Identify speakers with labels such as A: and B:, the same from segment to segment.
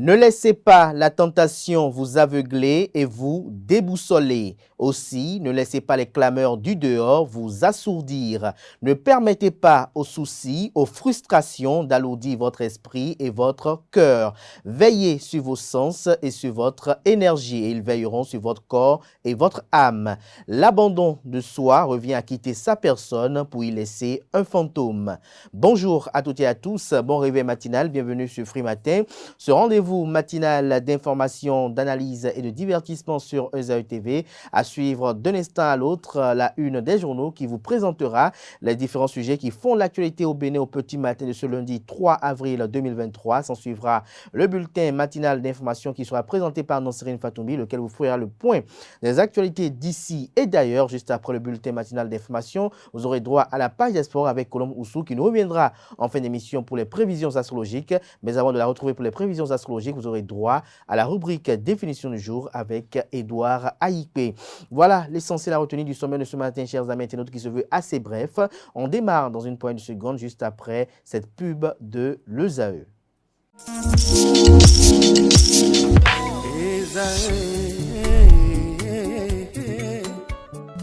A: Ne laissez pas la tentation vous aveugler et vous déboussoler. Aussi, ne laissez pas les clameurs du dehors vous assourdir. Ne permettez pas aux soucis, aux frustrations d'alourdir votre esprit et votre cœur. Veillez sur vos sens et sur votre énergie et ils veilleront sur votre corps et votre âme. L'abandon de soi revient à quitter sa personne pour y laisser un fantôme. Bonjour à toutes et à tous, bon réveil matinal, bienvenue sur Free Matin. Ce rendez-vous matinal d'information, d'analyse et de divertissement sur ESAE TV à suivre d'un instant à l'autre la une des journaux qui vous présentera les différents sujets qui font l'actualité au Bénin au petit matin de ce lundi 3 avril 2023. S'en suivra le bulletin matinal d'information qui sera présenté par Nonsirine Fatoumi, lequel vous fera le point des actualités d'ici et d'ailleurs. Juste après le bulletin matinal d'information, vous aurez droit à la page des sports avec Colombe Oussou qui nous reviendra en fin d'émission pour les prévisions astrologiques. Mais avant de la retrouver pour les prévisions astrologiques, vous aurez droit à la rubrique définition du jour avec Édouard Aïpé. Voilà l'essentiel à retenir du sommet de ce matin, chers amis internautes, qui se veut assez bref. On démarre dans une poignée de secondes juste après cette pub de l'ESAE.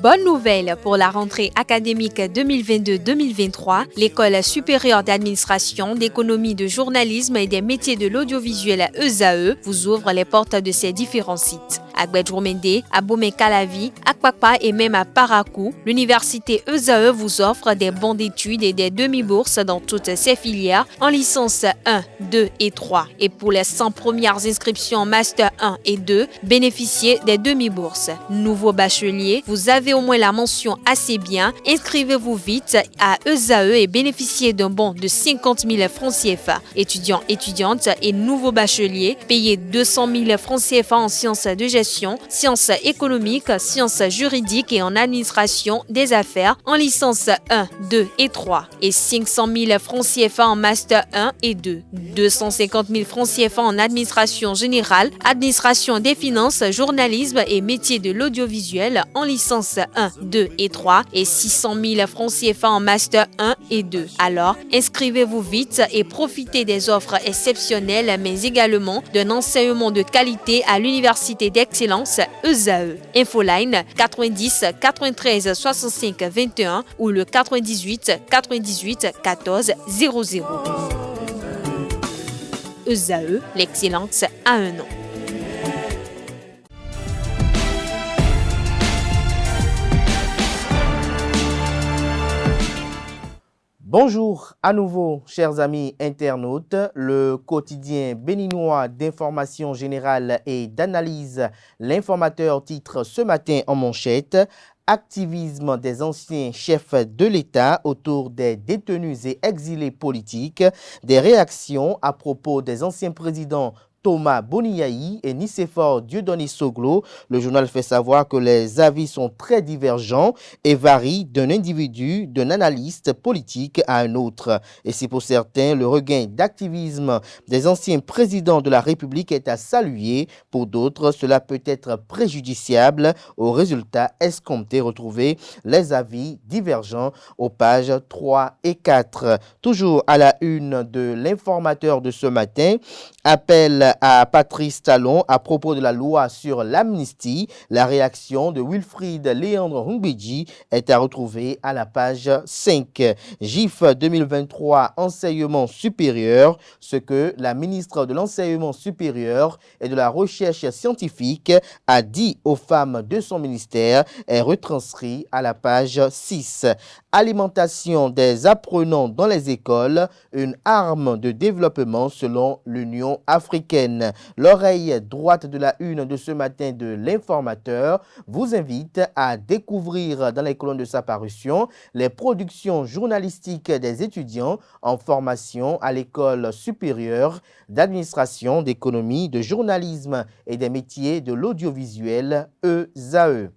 B: Bonne nouvelle pour la rentrée académique 2022-2023, l'École supérieure d'administration, d'économie, de journalisme et des métiers de l'audiovisuel ESAE vous ouvre les portes de ses différents sites. À Gbedjourmende, à Bomé-Calavi, à Kpakpa et même à Parakou, l'université ESAE vous offre des bons d'études et des demi-bourses dans toutes ses filières en licence 1, 2 et 3. Et pour les 100 premières inscriptions en master 1 et 2, bénéficiez des demi-bourses. Nouveau bachelier, vous avez au moins la mention assez bien, inscrivez-vous vite à ESAE et bénéficiez d'un bon de 50 000 francs CFA. Étudiants, étudiantes et nouveaux bacheliers, payez 200 000 francs CFA en sciences de gestion, sciences économiques, sciences juridiques et en administration des affaires en licence 1, 2 et 3 et 500 000 francs CFA en master 1 et 2, 250 000 francs CFA en administration générale, administration des finances, journalisme et métiers de l'audiovisuel en licence 1, 2 et 3 et 600 000 francs CFA en master 1 et 2. Alors, inscrivez-vous vite et profitez des offres exceptionnelles mais également d'un enseignement de qualité à l'université d'excellence ESAE. Infoline 90 93 65 21 ou le 98 98 14 00. ESAE, l'excellence a un nom.
A: Bonjour à nouveau, chers amis internautes. Le quotidien béninois d'information générale et d'analyse, l'informateur titre ce matin en manchette « Activisme des anciens chefs de l'État autour des détenus et exilés politiques, des réactions à propos des anciens présidents Thomas Boniaï et Nicéphore Dieudonné Soglo. Le journal fait savoir que les avis sont très divergents et varient d'un individu, d'un analyste politique à un autre. Et si pour certains, le regain d'activisme des anciens présidents de la République est à saluer, pour d'autres, cela peut être préjudiciable aux résultats escomptés. Retrouvez les avis divergents aux pages 3 et 4. Toujours à la une de l'informateur de ce matin, appel à Patrice Talon à propos de la loi sur l'amnistie. La réaction de Wilfried Léandre Humbedji est à retrouver à la page 5. GIF 2023 enseignement supérieur, ce que la ministre de l'enseignement supérieur et de la recherche scientifique a dit aux femmes de son ministère est retranscrit à la page 6. Alimentation des apprenants dans les écoles, une arme de développement selon l'Union africaine. L'oreille droite de la une de ce matin de l'informateur vous invite à découvrir dans les colonnes de sa parution les productions journalistiques des étudiants en formation à l'école supérieure d'administration, d'économie, de journalisme et des métiers de l'audiovisuel ESAE.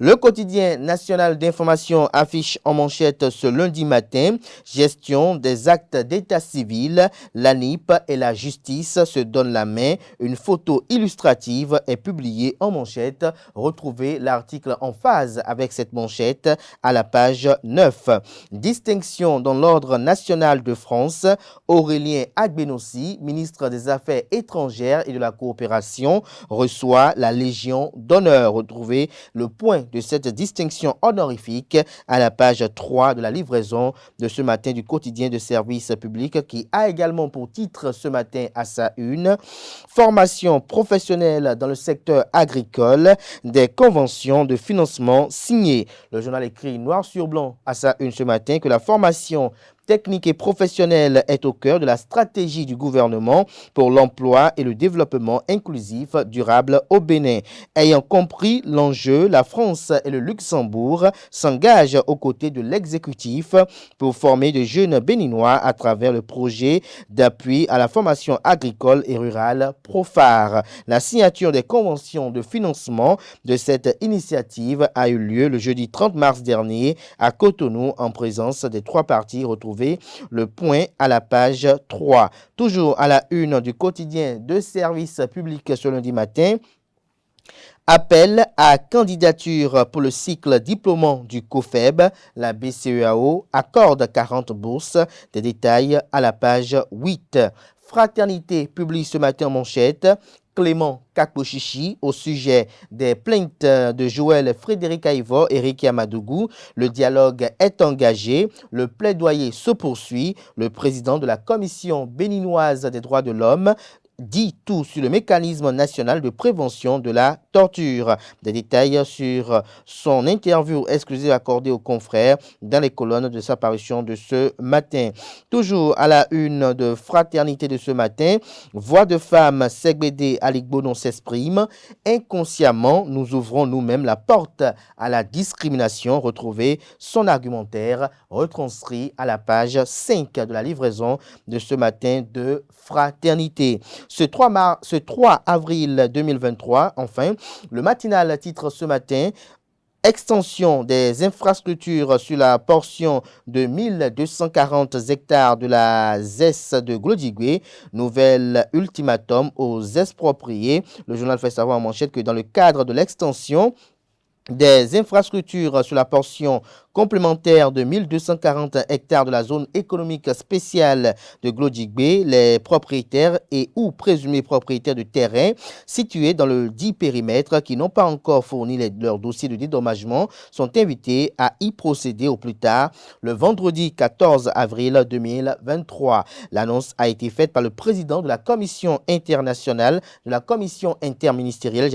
A: Le quotidien national d'information affiche en manchette ce lundi matin: gestion des actes d'état civil, l'ANIP et la justice se donnent la main. Une photo illustrative est publiée en manchette. Retrouvez l'article en phase avec cette manchette à la page 9. Distinction dans l'ordre national de France. Aurélien Agbenossi, ministre des Affaires étrangères et de la coopération, reçoit la Légion d'honneur. Retrouvez le point de cette distinction honorifique à la page 3 de la livraison de ce matin du quotidien de service public, qui a également pour titre ce matin à sa une: formation professionnelle dans le secteur agricole, des conventions de financement signées. Le journal écrit noir sur blanc à sa une ce matin que la formation technique et professionnelle est au cœur de la stratégie du gouvernement pour l'emploi et le développement inclusif durable au Bénin. Ayant compris l'enjeu, la France et le Luxembourg s'engagent aux côtés de l'exécutif pour former de jeunes Béninois à travers le projet d'appui à la formation agricole et rurale PROFAR. La signature des conventions de financement de cette initiative a eu lieu le jeudi 30 mars dernier à Cotonou en présence des trois parties. Retrouvées le point à la page 3. Toujours à la une du quotidien de service public ce lundi matin: appel à candidature pour le cycle diplômant du COFEB. La BCEAO accorde 40 bourses. Des détails à la page 8. Fraternité publie ce matin en manchette: Clément Kakbochichi au sujet des plaintes de Joël Frédéric Aïvo et Ricky Amadougou. Le dialogue est engagé. Le plaidoyer se poursuit. Le président de la Commission béninoise des droits de l'homme dit tout sur le mécanisme national de prévention de la torture. Des détails sur son interview exclusive accordée aux confrères dans les colonnes de sa parution de ce matin. Toujours à la une de Fraternité de ce matin: voix de femme, Segbede Aligbonon s'exprime. Inconsciemment, nous ouvrons nous-mêmes la porte à la discrimination. Retrouvez son argumentaire retranscrit à la page 5 de la livraison de ce matin de Fraternité. Ce 3 avril 2023, enfin, le matinal titre ce matin: extension des infrastructures sur la portion de 1240 hectares de la ZES de Glodigwe. Nouvel ultimatum aux expropriés. Le journal fait savoir en manchette que dans le cadre de l'extension des infrastructures sur la portion complémentaire de 1240 hectares de la zone économique spéciale de Glodigbe, les propriétaires et ou présumés propriétaires de terrains situés dans le dit périmètre qui n'ont pas encore fourni leur dossier de dédommagement sont invités à y procéder au plus tard le vendredi 14 avril 2023. L'annonce a été faite par le président de la commission internationale, de la commission interministérielle,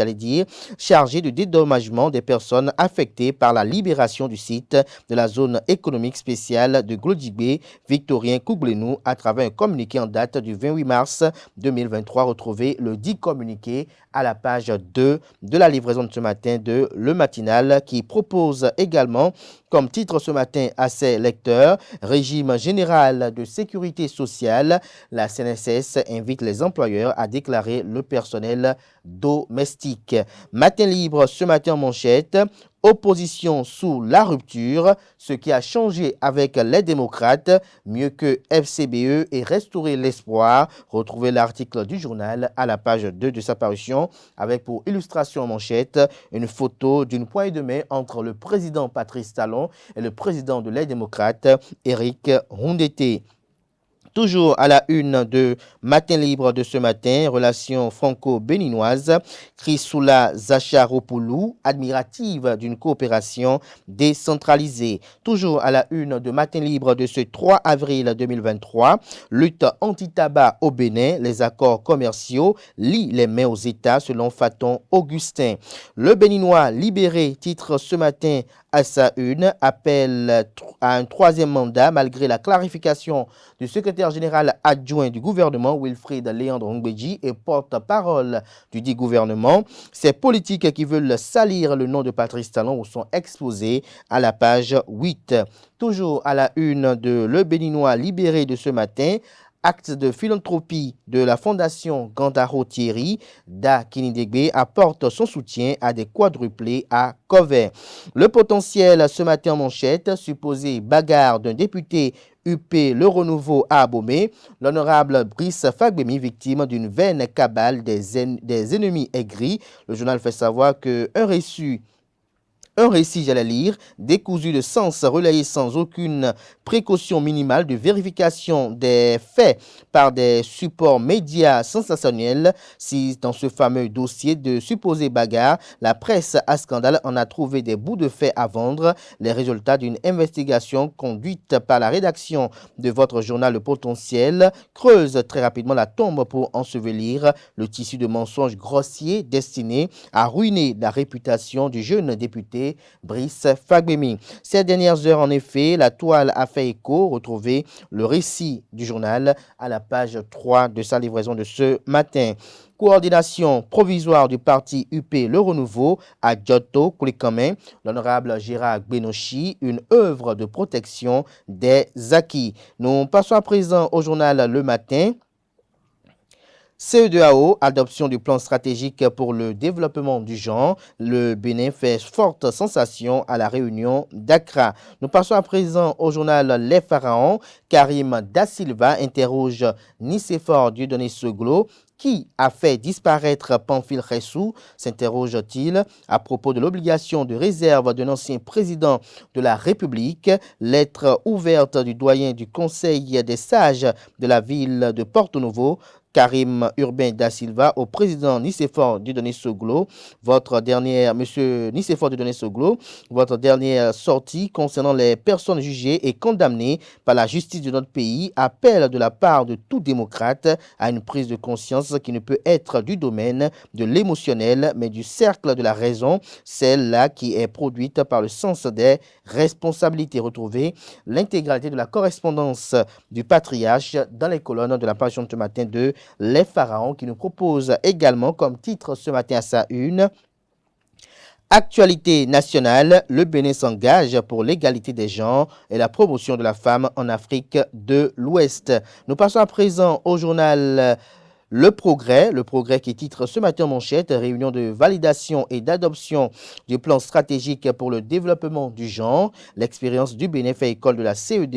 A: chargée de dédommagement des personnes affectées par la libération du site de la zone économique spéciale de Glodigbe, Victorien Kouglenou, à travers un communiqué en date du 28 mars 2023. Retrouvez le dit communiqué à la page 2 de la livraison de ce matin de Le Matinal, qui propose également comme titre ce matin à ses lecteurs: régime général de sécurité sociale. La CNSS invite les employeurs à déclarer le personnel domestique. Matin libre ce matin en manchette: opposition sous la rupture, ce qui a changé avec les démocrates, mieux que FCBE et restaurer l'espoir. Retrouvez l'article du journal à la page 2 de sa parution, avec pour illustration en manchette une photo d'une poignée de main entre le président Patrice Talon et le président de les démocrates, Éric Rondeté. Toujours à la une de Matin libre de ce matin, relations franco-béninoises, Chrysoula Zacharopoulou, admirative d'une coopération décentralisée. Toujours à la une de Matin libre de ce 3 avril 2023, lutte anti-tabac au Bénin, les accords commerciaux lient les mains aux États selon Faton Augustin. Le Béninois libéré titre ce matin à sa une, appelle à un troisième mandat malgré la clarification du secrétaire général adjoint du gouvernement Wilfried Léandre Ngbeji et porte-parole du dit gouvernement. Ces politiques qui veulent salir le nom de Patrice Talon sont exposés à la page 8. Toujours à la une de Le Béninois libéré de ce matin, acte de philanthropie de la Fondation Gandaro Thierry da Kinidegbe apporte son soutien à des quadruplés à Covert. Le potentiel ce matin en manchette, supposé bagarre d'un député UP Le Renouveau à Abomey, l'honorable Brice Fagbemi, victime d'une vaine cabale des ennemis aigris. Le journal fait savoir qu'un récit, j'allais lire, décousu de sens, relayé sans aucune précaution minimale de vérification des faits par des supports médias sensationnels. Si dans ce fameux dossier de supposée bagarre, la presse à scandale en a trouvé des bouts de faits à vendre, les résultats d'une investigation conduite par la rédaction de votre journal Le Potentiel creusent très rapidement la tombe pour ensevelir le tissu de mensonges grossiers destinés à ruiner la réputation du jeune député Brice Fagbemi. Ces dernières heures, en effet, la toile a fait écho. Retrouvez le récit du journal à la page 3 de sa livraison de ce matin. Coordination provisoire du parti UP Le Renouveau à Giotto, Koulikame, l'honorable Gérard Benochi, une œuvre de protection des acquis. Nous passons à présent au journal Le Matin. CEDEAO, adoption du plan stratégique pour le développement du genre. Le Bénin fait forte sensation à la réunion d'Accra. Nous passons à présent au journal Les Pharaons. Karim Da Silva interroge Nicéphore Dieudonné Soglo. Qui a fait disparaître Pamphile Ressou, s'interroge-t-il à propos de l'obligation de réserve d'un ancien président de la République. Lettre ouverte du doyen du Conseil des sages de la ville de Porto Novo, Karim Urbain Da Silva, au président Nicéphore Dieudonné Soglo. Monsieur Nicéphore Dieudonné Soglo, votre dernière sortie concernant les personnes jugées et condamnées par la justice de notre pays appelle de la part de tout démocrate à une prise de conscience qui ne peut être du domaine de l'émotionnel, mais du cercle de la raison, celle-là qui est produite par le sens des responsabilités. Retrouvez l'intégralité de la correspondance du patriarche dans les colonnes de la page de ce matin de Les Pharaons, qui nous propose également comme titre ce matin à sa une: Actualité nationale, le Bénin s'engage pour l'égalité des genres et la promotion de la femme en Afrique de l'Ouest. Nous passons à présent au journal Le Progrès qui titre ce matin en manchette: réunion de validation et d'adoption du plan stratégique pour le développement du genre. L'expérience du Bénin fait école de la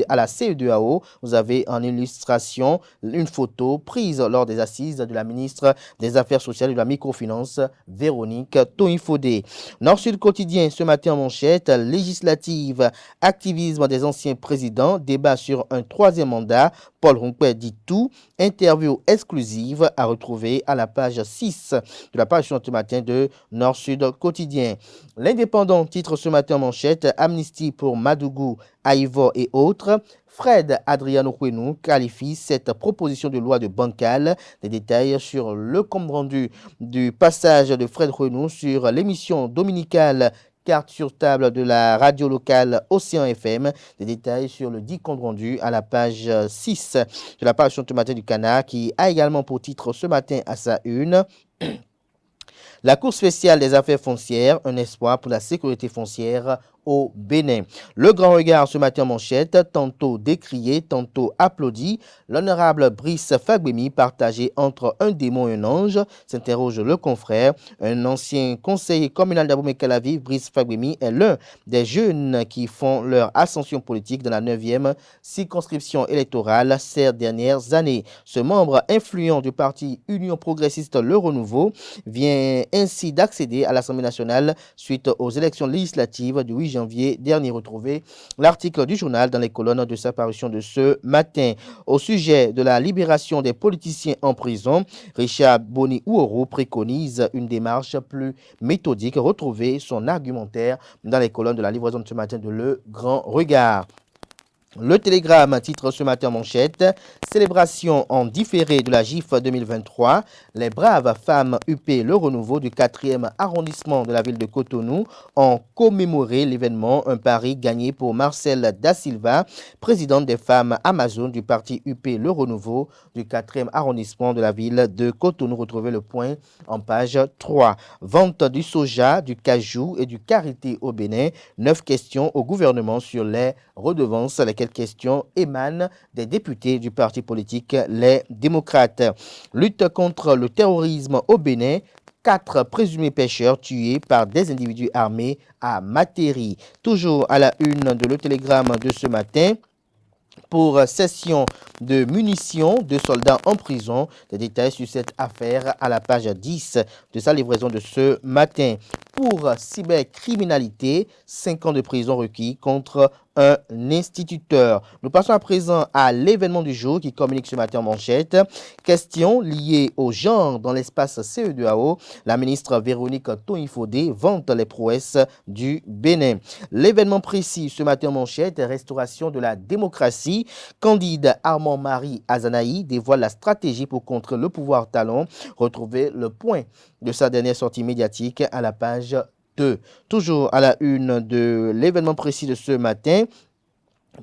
A: à la CEDEAO. Vous avez en illustration une photo prise lors des assises de la ministre des Affaires sociales et de la microfinance, Véronique Toinfodé. Nord-Sud quotidien ce matin en manchette: législative, activisme des anciens présidents, débat sur un troisième mandat. Paul Ronquet dit tout. Interview exclusive à retrouver à la page 6 de la page ce matin de Nord-Sud quotidien. L'Indépendant titre ce matin en manchette: amnistie pour Madougou, Aïvo et autres. Fred Adriano Kwenou qualifie cette proposition de loi de bancal. Des détails sur le compte rendu du passage de Fred Kwenou sur l'émission dominicale Carte sur table de la radio locale Océan FM. Des détails sur le dit compte rendu à la page 6 de la page ce matin du Canard, qui a également pour titre ce matin à sa une: la Cour spéciale des affaires foncières, un espoir pour la sécurité foncière au Bénin. Le grand regard ce matin en manchette: tantôt décrié, tantôt applaudi. L'honorable Brice Fagbemi partagé entre un démon et un ange, s'interroge le confrère. Un ancien conseiller communal d'Abomey-Calavive, Brice Fagbemi, est l'un des jeunes qui font leur ascension politique dans la 9e circonscription électorale ces dernières années. Ce membre influent du parti Union progressiste Le Renouveau vient ainsi d'accéder à l'Assemblée nationale suite aux élections législatives du 8 janvier dernier. Retrouvé l'article du journal dans les colonnes de sa parution de ce matin. Au sujet de la libération des politiciens en prison, Richard Boni Ouoro préconise une démarche plus méthodique. Retrouvez son argumentaire dans les colonnes de la livraison de ce matin de Le Grand Regard. Le Télégramme titre ce matin en manchette: célébration en différé de la GIF 2023. Les braves femmes UP Le Renouveau du 4e arrondissement de la ville de Cotonou ont commémoré l'événement. Un pari gagné pour Marcel Da Silva, présidente des femmes Amazon du parti UP Le Renouveau du 4e arrondissement de la ville de Cotonou. Retrouvez le point en page 3. Vente du soja, du cajou et du karité au Bénin. 9 questions au gouvernement sur les redevances. Les lesquelles questions émanent des députés du parti politique Les Démocrates. Lutte contre le terrorisme au Bénin. 4 présumés pêcheurs tués par des individus armés à Materi. Toujours à la une de Le Télégramme de ce matin. Pour cession de munitions de soldats en prison. Des détails sur cette affaire à la page 10 de sa livraison de ce matin. Pour cybercriminalité, 5 ans de prison requis contre un instituteur. Nous passons à présent à l'événement du jour qui communique ce matin en manchette. Question liée au genre dans l'espace CE2AO. La ministre Véronique Toinfodé vante les prouesses du Bénin. L'événement précis ce matin en manchette, restauration de la démocratie. Candide Armand-Marie Azanaï dévoile la stratégie pour contrer le pouvoir talon. Retrouvez le point de sa dernière sortie médiatique à la page 2. Toujours à la une de l'événement précis de ce matin.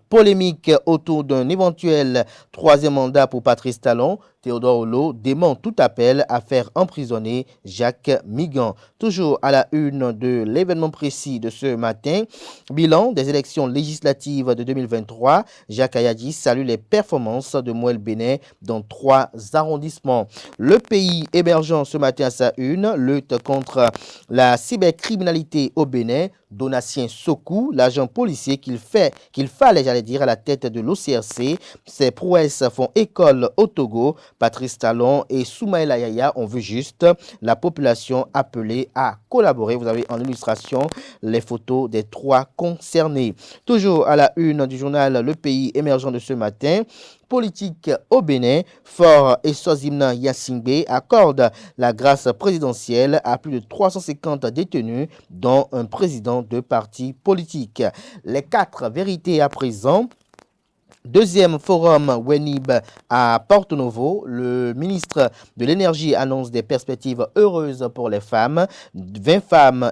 A: Polémique autour d'un éventuel 3e mandat pour Patrice Talon. Théodore Hollo dément tout appel à faire emprisonner Jacques Migan. Toujours à la une de l'événement précis de ce matin, bilan des élections législatives de 2023. Jacques Ayadji salue les performances de Mouel Bénin dans 3 arrondissements. Le pays émergent ce matin à sa une, lutte contre la cybercriminalité au Bénin. Donatien Sokou, l'agent policier qu'il fallait, à la tête de l'OCRC. Ses prouesses font école au Togo. Patrice Talon et Soumaïla Yaya ont vu juste la population appelée à collaborer. Vous avez en illustration les photos des 3 concernés. Toujours à la une du journal Le Pays émergent de ce matin. Politique au Bénin, Fort et Sozimna Yassingbe accorde la grâce présidentielle à plus de 350 détenus, dont un président de parti politique. Les 4 vérités à présent. Deuxième forum Wenib à Porto Novo, le ministre de l'Énergie annonce des perspectives heureuses pour les femmes. 20 femmes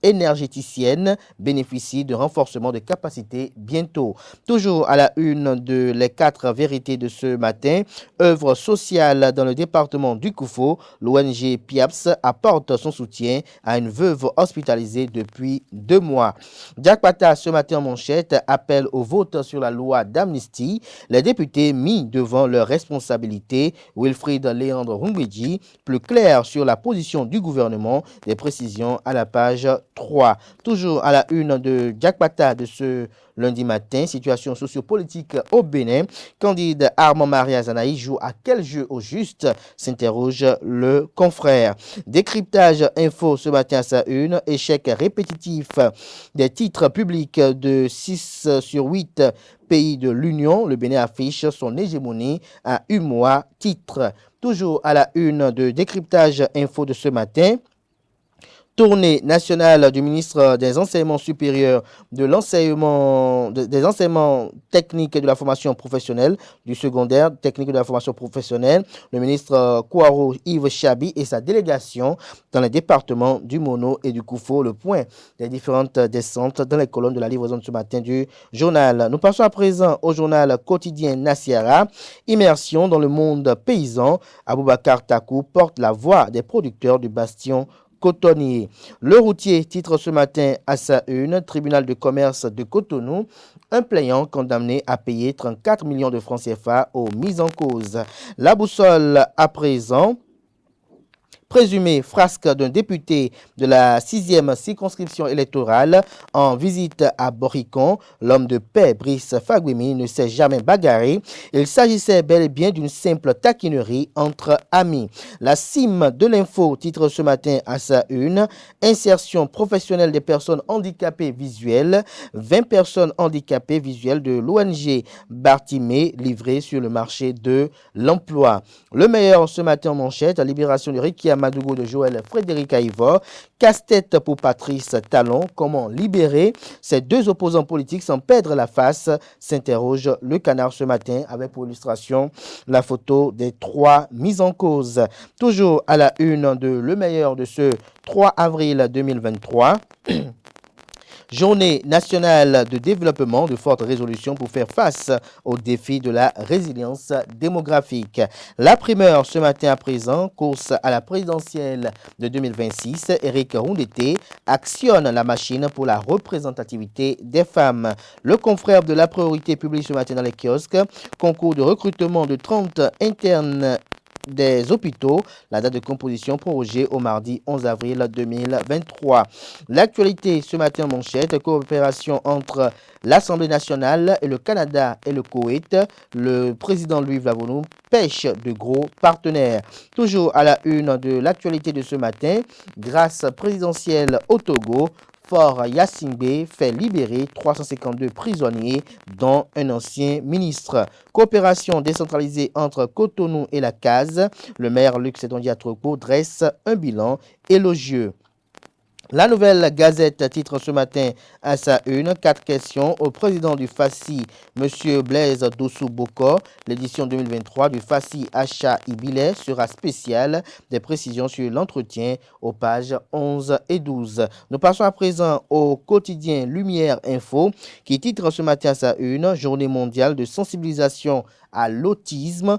A: énergéticiennes bénéficient de renforcement de capacités bientôt. Toujours à la une de les 4 vérités de ce matin, œuvre sociale dans le département du Koufo, l'ONG PIAPS apporte son soutien à une veuve hospitalisée depuis 2 mois. Jack Pata ce matin en manchette appelle au vote sur la loi d'amnistie. Les députés mis devant leurs responsabilités. Wilfried Léandre Rumbedji, plus clair sur la position du gouvernement. Des précisions à la page 3. Toujours à la une de Jack Pata de ce lundi matin, situation sociopolitique au Bénin. Candide Armand-Marie Azanaï joue à quel jeu au juste, s'interroge le confrère. Décryptage info ce matin à sa une, échec répétitif des titres publics de 6 sur 8 pays de l'Union. Le Bénin affiche son hégémonie à UMOA titre. Toujours à la une de décryptage info de ce matin. Tournée nationale du ministre des enseignements supérieurs, des enseignements techniques et de la formation professionnelle, du secondaire, technique et de la formation professionnelle, le ministre Kouaro Yves Chabi et sa délégation dans les départements du Mono et du Koufo, le point des différentes descentes dans les colonnes de la livraison de ce matin du journal. Nous passons à présent au journal quotidien Nasiara. Immersion dans le monde paysan, Aboubakar Takou porte la voix des producteurs du bastion cotonnier. Le routier titre ce matin à sa une, tribunal de commerce de Cotonou, un plaignant condamné à payer 34 millions de francs CFA aux mises en cause. La boussole à présent. Présumé frasque d'un député de la 6e circonscription électorale en visite à Boricon, l'homme de paix Brice Fagwemi ne s'est jamais bagarré. Il s'agissait bel et bien d'une simple taquinerie entre amis. La cime de l'info titre ce matin à sa une, insertion professionnelle des personnes handicapées visuelles, 20 personnes handicapées visuelles de l'ONG Bartimé livrées sur le marché de l'emploi. Le meilleur ce matin en manchette, la libération de Ricky Madougou de Joël Frédéric Aïvor, casse-tête pour Patrice Talon, comment libérer ces 2 opposants politiques sans perdre la face, s'interroge le Canard ce matin avec pour illustration la photo des 3 mises en cause. Toujours à la une de Le Meilleur de ce 3 avril 2023. Journée nationale de développement de forte résolution pour faire face aux défis de la résilience démographique. La primeur ce matin à présent, course à la présidentielle de 2026. Éric Roundété actionne la machine pour la représentativité des femmes. Le confrère de la priorité publie ce matin dans les kiosques. Concours de recrutement de 30 internes des hôpitaux, la date de composition prorogée au mardi 11 avril 2023. L'actualité ce matin en manchette, coopération entre l'Assemblée nationale et le Canada et le Koweït. Le président Louis Vlavonou pêche de gros partenaires. Toujours à la une de l'actualité de ce matin, grâce présidentielle au Togo, Fort Yassingbe fait libérer 352 prisonniers, dont un ancien ministre. Coopération décentralisée entre Cotonou et la CAS. Le maire Luc Sétondia Atropo dresse un bilan élogieux. La Nouvelle Gazette titre ce matin à sa une 4 questions au président du FACI, M. Blaise Dossou-Boko. L'édition 2023 du FACI Achat Ibilé sera spéciale. Des précisions sur l'entretien aux pages 11 et 12. Nous passons à présent au quotidien Lumière Info qui titre ce matin à sa une Journée mondiale de sensibilisation à l'autisme.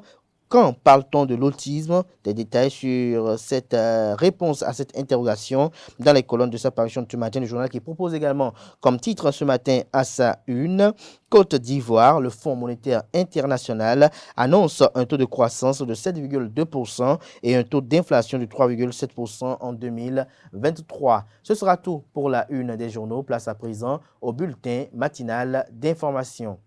A: Quand parle-t-on de l'autisme? Des détails sur cette réponse à cette interrogation dans les colonnes de sa parution de ce matin, le journal qui propose également comme titre ce matin à sa une, Côte d'Ivoire, le Fonds monétaire international annonce un taux de croissance de 7,2% et un taux d'inflation de 3,7% en 2023. Ce sera tout pour la une des journaux. Place à présent au bulletin matinal d'information.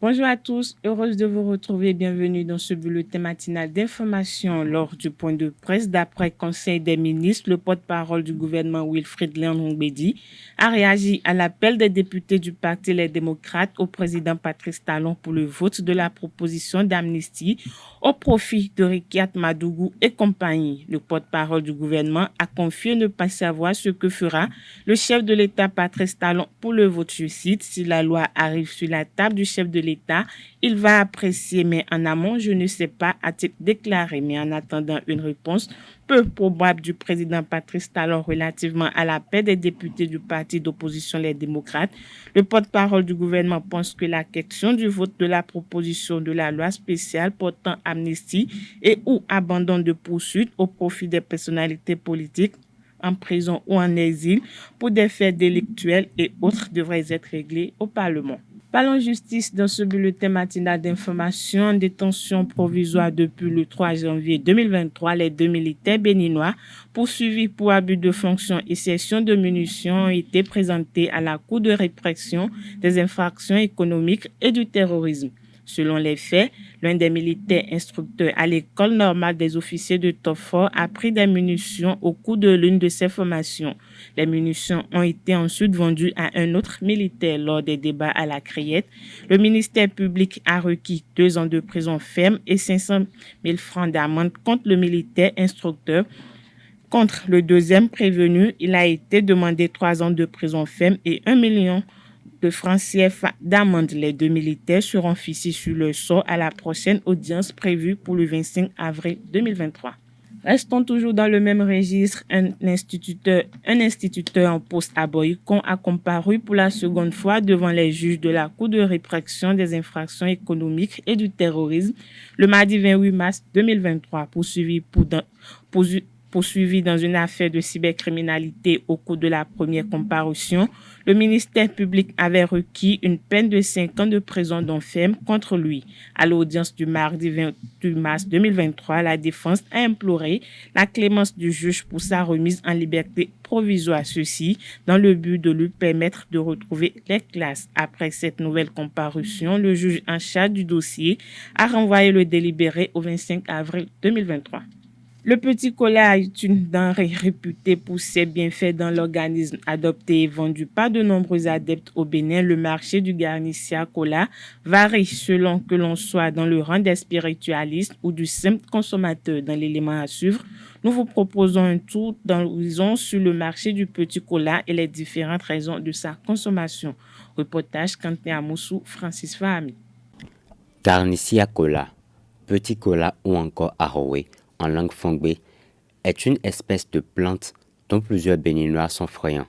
C: Bonjour à tous, heureuse de vous retrouver. Bienvenue dans ce bulletin matinal d'information. Lors du point de presse d'après Conseil des ministres, le porte-parole du gouvernement Wilfrid Léon-Ngbedi a réagi à l'appel des députés du Parti Les Démocrates au président Patrice Talon pour le vote de la proposition d'amnistie au profit de Rikiat Madougou et compagnie. Le porte-parole du gouvernement a confié ne pas savoir ce que fera le chef de l'État Patrice Talon pour le vote. Je cite, si la loi arrive sur la table du chef de l'État, il va apprécier, mais en amont, je ne sais pas, a-t-il déclaré. Mais en attendant une réponse peu probable du président Patrice Talon relativement à l'appel des députés du parti d'opposition Les Démocrates, le porte-parole du gouvernement pense que la question du vote de la proposition de la loi spéciale portant amnistie et ou abandon de poursuites au profit des personnalités politiques en prison ou en exil pour des faits délictuels et autres devraient être réglés au Parlement. Parlons justice dans ce bulletin matinal d'information. En détention provisoire depuis le 3 janvier 2023, les 2 militaires béninois poursuivis pour abus de fonction et cession de munitions ont été présentés à la Cour de répression des infractions économiques et du terrorisme. Selon les faits, l'un des militaires instructeurs à l'école normale des officiers de Tofort a pris des munitions au cours de l'une de ses formations. Les munitions ont été ensuite vendues à un autre militaire lors des débats à la Criette. Le ministère public a requis 2 ans de prison ferme et 500 000 francs d'amende contre le militaire instructeur. Contre le deuxième prévenu, il a été demandé 3 ans de prison ferme et 1 million de francs CFA d'amende. Les 2 militaires seront fixés sur le sort à la prochaine audience prévue pour le 25 avril 2023. Restons toujours dans le même registre. Un instituteur en poste à Boycon a comparu pour la seconde fois devant les juges de la Cour de répression des infractions économiques et du terrorisme le mardi 28 mars 2023, poursuivi dans une affaire de cybercriminalité. Au cours de la première comparution, le ministère public avait requis une peine de 5 ans de prison ferme contre lui. À l'audience du mardi 28 mars 2023, la défense a imploré la clémence du juge pour sa remise en liberté provisoire, ceci dans le but de lui permettre de retrouver les classes. Après cette nouvelle comparution, le juge en charge du dossier a renvoyé le délibéré au 25 avril 2023. Le petit cola est une denrée réputée pour ses bienfaits dans l'organisme. Adopté et vendu par de nombreux adeptes au Bénin, le marché du Garnicia Cola varie selon que l'on soit dans le rang des spiritualistes ou du simple consommateur. Dans l'élément à suivre, nous vous proposons un tour d'horizon sur le marché du petit cola et les différentes raisons de sa consommation. Reportage Quentin Amoussou, Francis Fahami.
D: Garnicia Cola, petit cola ou encore Aroé en langue fongbe est une espèce de plante dont plusieurs Béninois sont friands.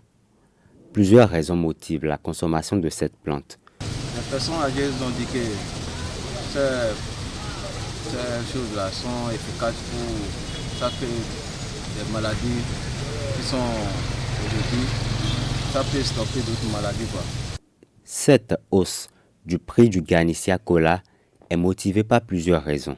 D: Plusieurs raisons motivent la consommation de cette plante.
E: Les personnes âgées ont dit que ces choses-là sont efficaces pour chaque des maladies qui sont aujourd'hui. Ça peut stopper d'autres maladies, quoi.
D: Cette hausse du prix du Garnicia Cola est motivée par plusieurs raisons.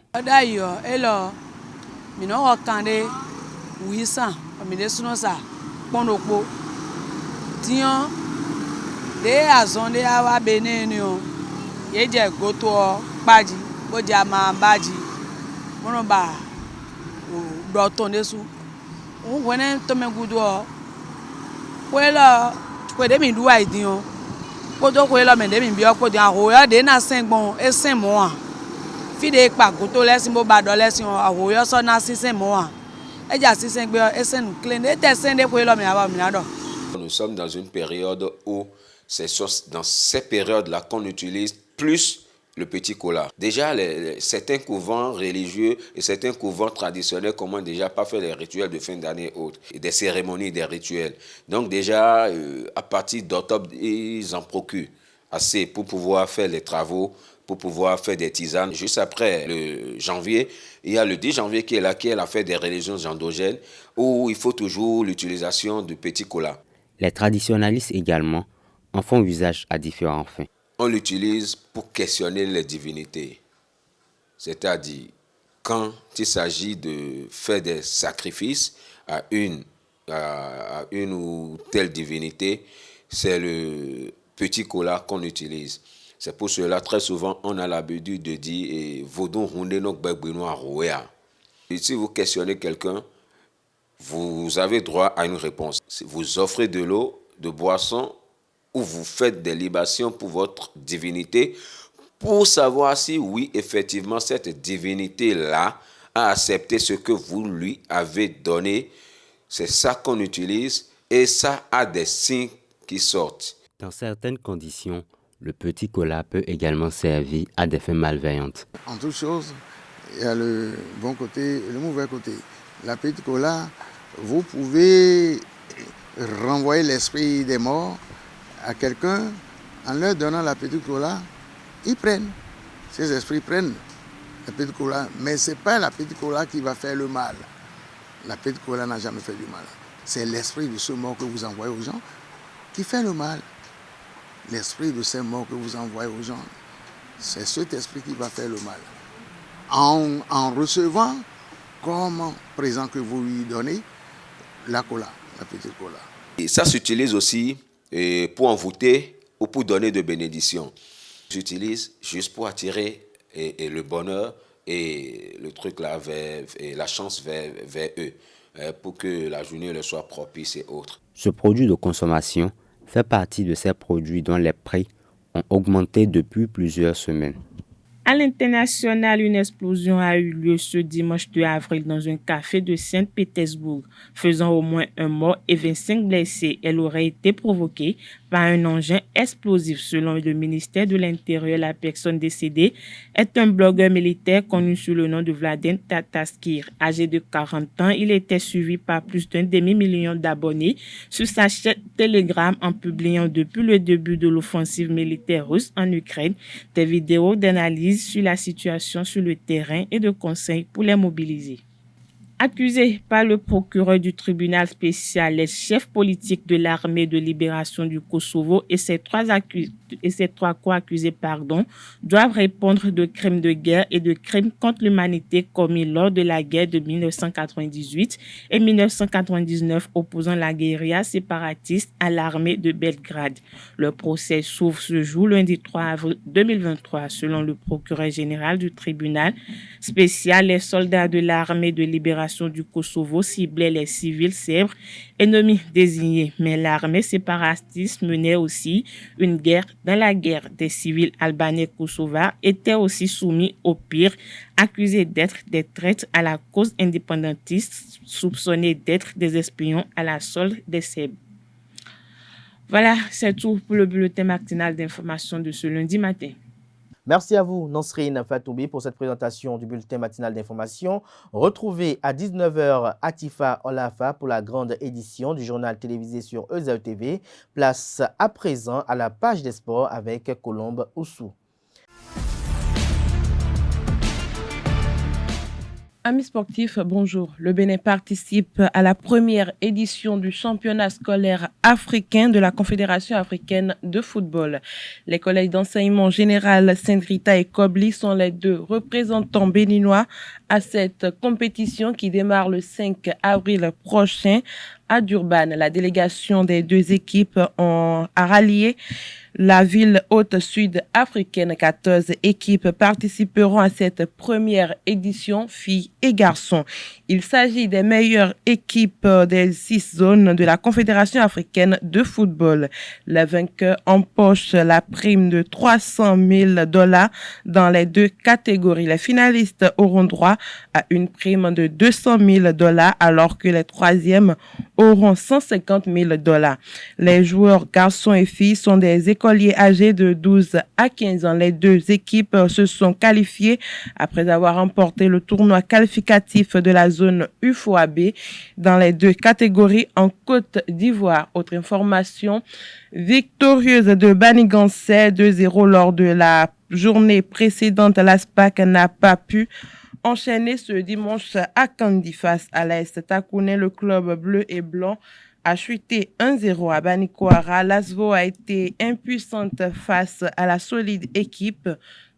F: Nous sommes dans une période où c'est dans ces périodes-là qu'on utilise plus le petit cola. Déjà, certains couvents religieux et certains couvents traditionnels commencent déjà pas faire les rituels de fin d'année et autres, et des cérémonies, des rituels. Donc déjà, à partir d'octobre, ils en procurent assez pour pouvoir faire les travaux, pour pouvoir faire des tisanes. Juste après le janvier, il y a le 10 janvier qui est la fête des religions endogènes, où il faut toujours l'utilisation du petit cola.
D: Les traditionalistes également en font usage à différents fins.
F: On l'utilise pour questionner les divinités. C'est-à-dire, quand il s'agit de faire des sacrifices à une ou telle divinité, c'est le petit cola qu'on utilise. C'est pour cela, très souvent, on a l'habitude de dire et si vous questionnez quelqu'un, vous avez droit à une réponse. Vous offrez de l'eau, de boisson, ou vous faites des libations pour votre divinité, pour savoir si oui, effectivement, cette divinité-là a accepté ce que vous lui avez donné. C'est ça qu'on utilise et ça a des signes qui sortent.
D: Dans certaines conditions, le petit cola peut également servir à des fins malveillantes.
G: En toute chose, il y a le bon côté et le mauvais côté. La petite cola, vous pouvez renvoyer l'esprit des morts à quelqu'un en leur donnant la petite cola. Ils prennent, ces esprits prennent la petite cola, mais ce n'est pas la petite cola qui va faire le mal. La petite cola n'a jamais fait du mal. C'est l'esprit de ce mort que vous envoyez aux gens qui fait le mal. L'esprit de ces morts que vous envoyez aux gens, c'est cet esprit qui va faire le mal. En recevant comme présent que vous lui donnez, la cola, la petite cola.
F: Et ça s'utilise aussi pour envoûter ou pour donner de bénédictions. J'utilise juste pour attirer le bonheur et le truc là et la chance vers eux, pour que la journée leur soit propice et autres.
D: Ce produit de consommation fait partie de ces produits dont les prix ont augmenté depuis plusieurs semaines.
C: À l'international, une explosion a eu lieu ce dimanche 2 avril dans un café de Saint-Pétersbourg, faisant au moins un mort et 25 blessés. Elle aurait été provoquée par un engin explosif. Selon le ministère de l'Intérieur, la personne décédée est un blogueur militaire connu sous le nom de Vladin Tataskir. Âgé de 40 ans, il était suivi par plus d'un demi-million d'abonnés sur sa chaîne Telegram en publiant depuis le début de l'offensive militaire russe en Ukraine des vidéos d'analyse sur la situation sur le terrain et de conseils pour les mobiliser. Accusé par le procureur du tribunal spécial, les chefs politiques de l'armée de libération du Kosovo et ses trois co-accusés doivent répondre de crimes de guerre et de crimes contre l'humanité commis lors de la guerre de 1998 et 1999 opposant la guérilla séparatiste à l'armée de Belgrade. Le procès s'ouvre ce jour, lundi 3 avril 2023. Selon le procureur général du tribunal spécial, les soldats de l'armée de libération du Kosovo ciblaient les civils serbes ennemis désignés, mais l'armée séparatiste menait aussi une guerre. Dans la guerre, des civils albanais kosovars étaient aussi soumis au pire, accusés d'être des traîtres à la cause indépendantiste, soupçonnés d'être des espions à la solde des Serbes. Voilà, c'est tout pour le bulletin matinal d'information de ce lundi matin.
A: Merci à vous, Nansrine Fatoubi, pour cette présentation du bulletin matinal d'information. Retrouvez à 19h Atifa Olafa pour la grande édition du journal télévisé sur EZAE TV. Place à présent à la page des sports avec Colombe Oussou.
C: Amis sportifs, bonjour. Le Bénin participe à la première édition du championnat scolaire africain de la Confédération africaine de football. Les collèges d'enseignement général Sainte-Rita et Kobli sont les deux représentants béninois à cette compétition qui démarre le 5 avril prochain à Durban. La délégation des deux équipes a rallié la ville haute sud-africaine. 14 équipes participeront à cette première édition, filles et garçons. Il s'agit des meilleures équipes des 6 zones de la Confédération africaine de football. Les vainqueurs empochent la prime de $300,000 dans les deux catégories. Les finalistes auront droit à une prime de $200,000 alors que les troisièmes auront $150,000. Les joueurs garçons et filles sont des écoliers âgés de 12 à 15 ans. Les deux équipes se sont qualifiées après avoir remporté le tournoi qualificatif de la zone UFOAB dans les deux catégories en Côte d'Ivoire. Autre information, victorieuse de Banigansè 2-0 lors de la journée précédente, l'ASPAC n'a pas pu enchaîner ce dimanche à Kandi face à l'AS Takouné. Le club bleu et blanc a chuté 1-0 à Banikwara. L'ASVO a été impuissante face à la solide équipe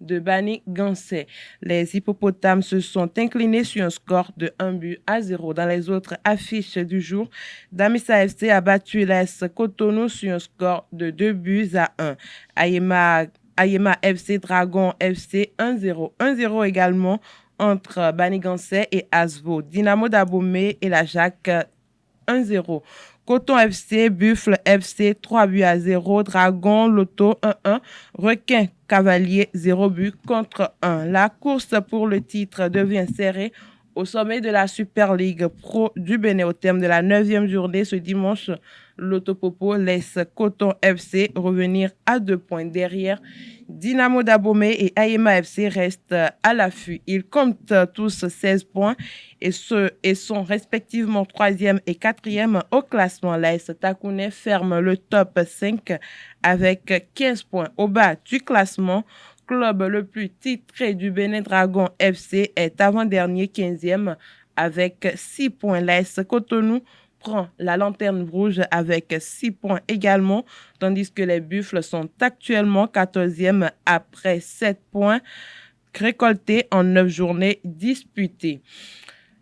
C: de Banigansè. Les hippopotames se sont inclinés sur un score de 1-0. Dans les autres affiches du jour, Damissa FC a battu l'AS Cotonou sur un score de 2-1. Ayema FC Dragon FC 1-0. 1-0 également entre Banigansè et ASVO. Dynamo d'Abomey et la Jacques 1-0. Coton FC, Buffle FC 3-0. Dragon Loto 1-1. Requin Cavalier 0-1. La course pour le titre devient serrée au sommet de la Super League Pro du Bénin. Au terme de la 9e journée ce dimanche, Lotopopo laisse Coton FC revenir à 2 points derrière. Dynamo d'Abomey et Ayema FC restent à l'affût. Ils comptent tous 16 points et sont respectivement 3e et 4e au classement. L'AS Takouné ferme le top 5 avec 15 points. Au bas du classement, club le plus titré du Bénin, Dragon FC, est avant-dernier 15e avec 6 points. L'AS Cotonou prend la lanterne rouge avec 6 points également, tandis que les Buffles sont actuellement 14e après 7 points récoltés en 9 journées disputées.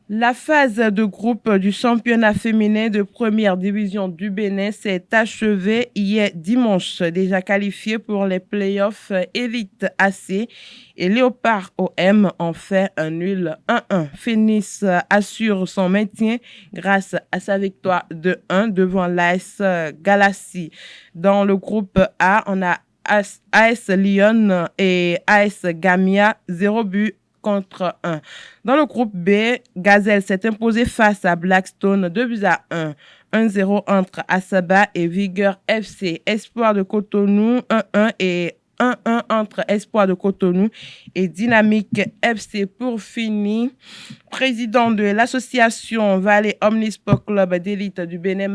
C: La phase de groupe du championnat féminin de première division du Bénin s'est achevée hier dimanche. Déjà qualifiés pour les playoffs Élite AC et Léopard OM ont fait un nul 1-1. Phoenix assure son maintien grâce à sa victoire de 1 devant l'AS Galassi. Dans le groupe A, on a AS Lyon et AS Gamia 0-1. Dans le groupe B, Gazelle s'est imposé face à Blackstone 2-1. 1-0 entre Asaba et Vigueur FC. Espoir de Cotonou 1-1 et 1-1 entre Espoir de Cotonou et Dynamique FC. Pour finir, président de l'association Valley Omnisport Club d'élite du Bénin,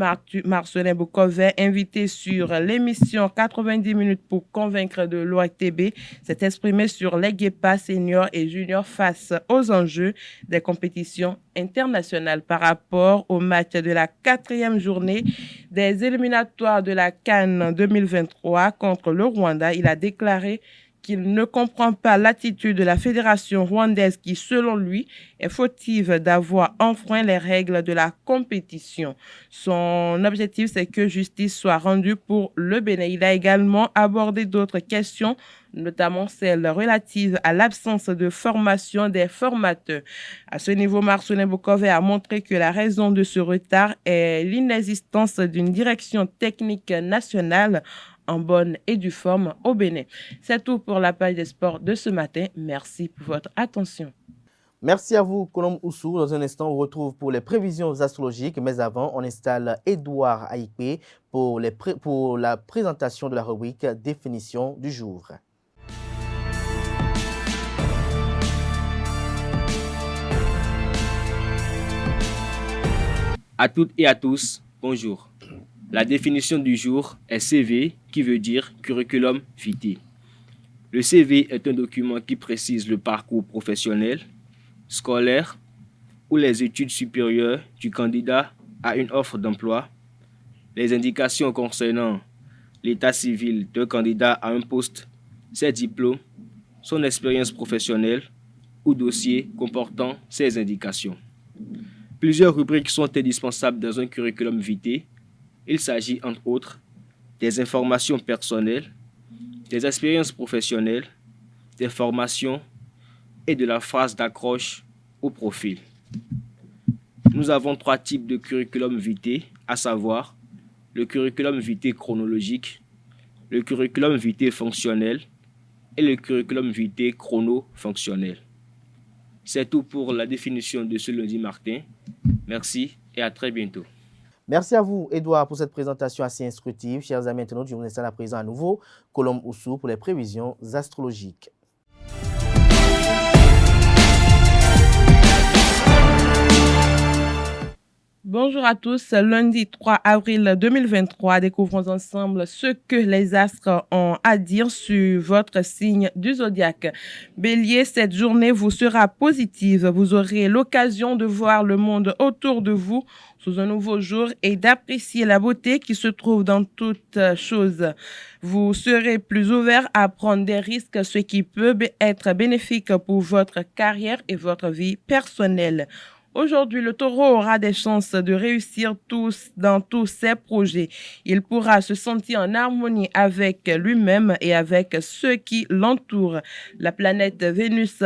C: Marcelin Boukovet, invité sur l'émission 90 minutes pour convaincre de l'ORTB, s'est exprimé sur les guépas seniors et juniors face aux enjeux des compétitions internationales par rapport au match de la 4e journée des éliminatoires de la CAN 2023 contre le Rwanda. Il a déclaré qu'il ne comprend pas l'attitude de la fédération rwandaise qui, selon lui, est fautive d'avoir enfreint les règles de la compétition. Son objectif, c'est que justice soit rendue pour le Bénin. Il a également abordé d'autres questions, notamment celles relatives à l'absence de formation des formateurs. À ce niveau, Marcelin Boukovet a montré que la raison de ce retard est l'inexistence d'une direction technique nationale en bonne et due forme au Bénin. C'est tout pour la page des sports de ce matin. Merci pour votre attention.
A: Merci à vous, Colombe Oussou. Dans un instant, on vous retrouve pour les prévisions astrologiques. Mais avant, on installe Edouard Aïkpé pour la présentation de la rubrique Définition du jour.
H: À toutes et à tous, bonjour. La définition du jour est CV, qui veut dire curriculum vitae. Le CV est un document qui précise le parcours professionnel, scolaire ou les études supérieures du candidat à une offre d'emploi, les indications concernant l'état civil d'un candidat à un poste, ses diplômes, son expérience professionnelle ou dossier comportant ces indications. Plusieurs rubriques sont indispensables dans un curriculum vitae. Il s'agit entre autres des informations personnelles, des expériences professionnelles, des formations et de la phrase d'accroche au profil. Nous avons 3 types de curriculum vitae, à savoir le curriculum vitae chronologique, le curriculum vitae fonctionnel et le curriculum vitae chrono-fonctionnel. C'est tout pour la définition de ce lundi Martin. Merci et à très bientôt.
A: Merci à vous, Edouard, pour cette présentation assez instructive. Chers amis internautes, je vous installe à présent à nouveau Colombe Oussou pour les prévisions astrologiques.
C: Bonjour à tous, lundi 3 avril 2023, découvrons ensemble ce que les astres ont à dire sur votre signe du zodiaque. Bélier, cette journée vous sera positive, vous aurez l'occasion de voir le monde autour de vous sous un nouveau jour et d'apprécier la beauté qui se trouve dans toute chose. Vous serez plus ouvert à prendre des risques, ce qui peut être bénéfique pour votre carrière et votre vie personnelle. Aujourd'hui, le taureau aura des chances de réussir dans tous ses projets. Il pourra se sentir en harmonie avec lui-même et avec ceux qui l'entourent. La planète Vénus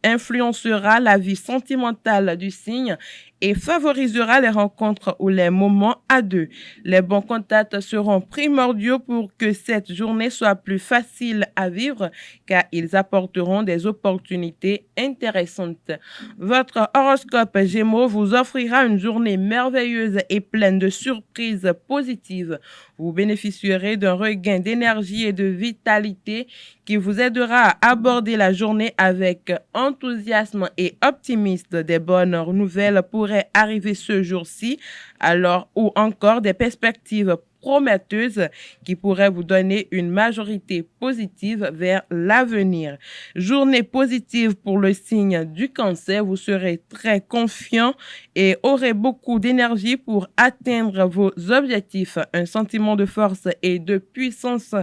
C: influencera la vie sentimentale du signe et favorisera les rencontres ou les moments à deux. Les bons contacts seront primordiaux pour que cette journée soit plus facile à vivre car ils apporteront des opportunités intéressantes. Votre horoscope Gémeaux vous offrira une journée merveilleuse et pleine de surprises positives. Vous bénéficierez d'un regain d'énergie et de vitalité qui vous aidera à aborder la journée avec enthousiasme et optimisme. Des bonnes nouvelles pourraient arriver ce jour-ci, alors ou encore des perspectives prometteuse qui pourrait vous donner une majorité positive vers l'avenir. Journée positive pour le signe du Cancer, vous serez très confiant et aurez beaucoup d'énergie pour atteindre vos objectifs. Un sentiment de force et de puissance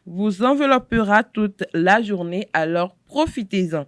C: vous enveloppera toute la journée, alors profitez-en.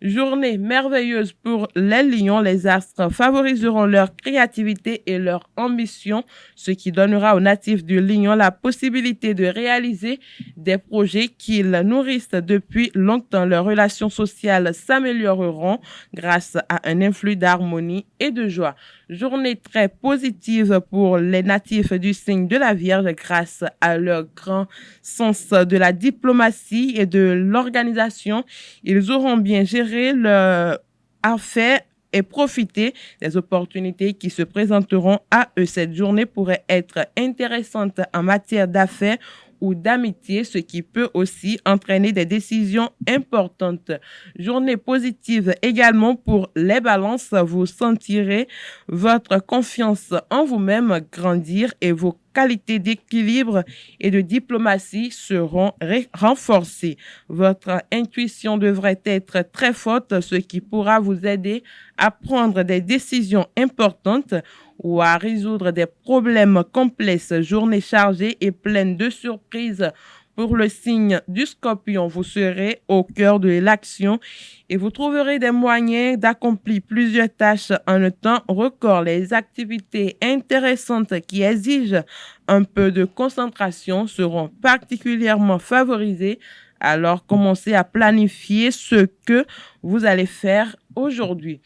C: Journée merveilleuse pour les lions. Les astres favoriseront leur créativité et leur ambition, ce qui donnera aux natifs du lion la possibilité de réaliser des projets qu'ils nourrissent depuis longtemps. Leurs relations sociales s'amélioreront grâce à un influx d'harmonie et de joie. Journée très positive pour les natifs du signe de la Vierge grâce à leur grand sens de la diplomatie et de l'organisation. Ils auront bien géré leur affaire et profiter des opportunités qui se présenteront à eux. Cette journée pourrait être intéressante en matière d'affaires ou d'amitié, ce qui peut aussi entraîner des décisions importantes. Journée positive également pour les balances. Vous sentirez votre confiance en vous-même grandir et vos qualités d'équilibre et de diplomatie seront renforcées. Votre intuition devrait être très forte, ce qui pourra vous aider à prendre des décisions importantes ou à résoudre des problèmes complexes. Journée chargée et pleine de surprises pour le signe du Scorpion. Vous serez au cœur de l'action et vous trouverez des moyens d'accomplir plusieurs tâches en un temps record. Les activités intéressantes qui exigent un peu de concentration seront particulièrement favorisées. Alors, commencez à planifier ce que vous allez faire aujourd'hui.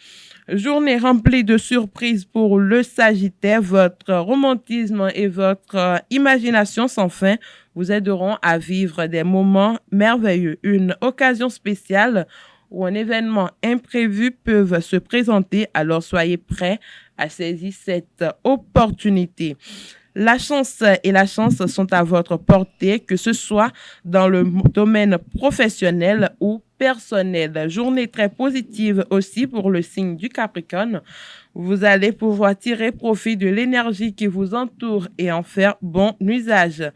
C: Journée remplie de surprises pour le Sagittaire. Votre romantisme et votre imagination sans fin vous aideront à vivre des moments merveilleux. Une occasion spéciale ou un événement imprévu peuvent se présenter, alors soyez prêts à saisir cette opportunité. La chance et la chance sont à votre portée, que ce soit dans le domaine professionnel ou personnel. Journée très positive aussi pour le signe du Capricorne. Vous allez pouvoir tirer profit de l'énergie qui vous entoure et en faire bon usage.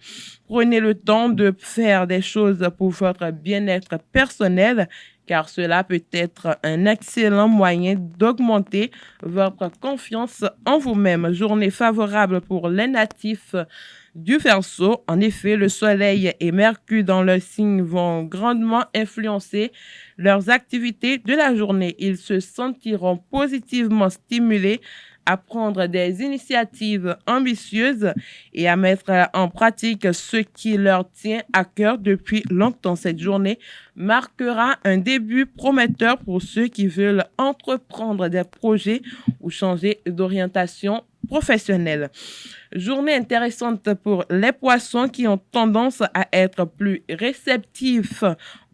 C: Prenez le temps de faire des choses pour votre bien-être personnel, car cela peut être un excellent moyen d'augmenter votre confiance en vous-même. Journée favorable pour les natifs du Verseau. En effet, le Soleil et Mercure dans leur signe vont grandement influencer leurs activités de la journée. Ils se sentiront positivement stimulés à prendre des initiatives ambitieuses et à mettre en pratique ce qui leur tient à cœur depuis longtemps. Cette journée marquera un début prometteur pour ceux qui veulent entreprendre des projets ou changer d'orientation professionnelle. Journée intéressante pour les poissons qui ont tendance à être plus réceptifs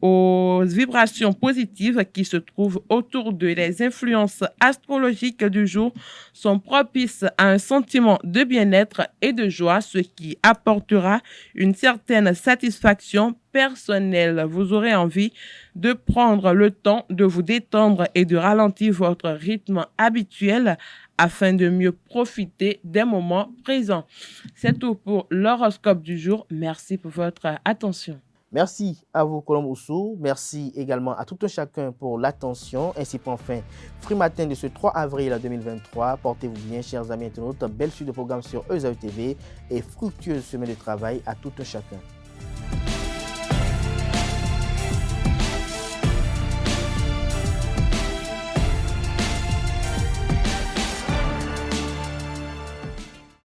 C: aux vibrations positives qui se trouvent autour d'eux. Les influences astrologiques du jour sont propices à un sentiment de bien-être et de joie, ce qui apportera une certaine satisfaction personnelle. Vous aurez envie de prendre le temps de vous détendre et de ralentir votre rythme habituel afin de mieux profiter des moments présents. C'est tout pour l'horoscope du jour. Merci pour votre attention.
A: Merci à vous, Colombe Oussou. Merci également à tout un chacun pour l'attention. Ainsi prend fin Free Matin de ce 3 avril 2023. Portez-vous bien, chers amis internautes. Belle suite de programmes sur ESAE TV et fructueuse semaine de travail à tout un chacun.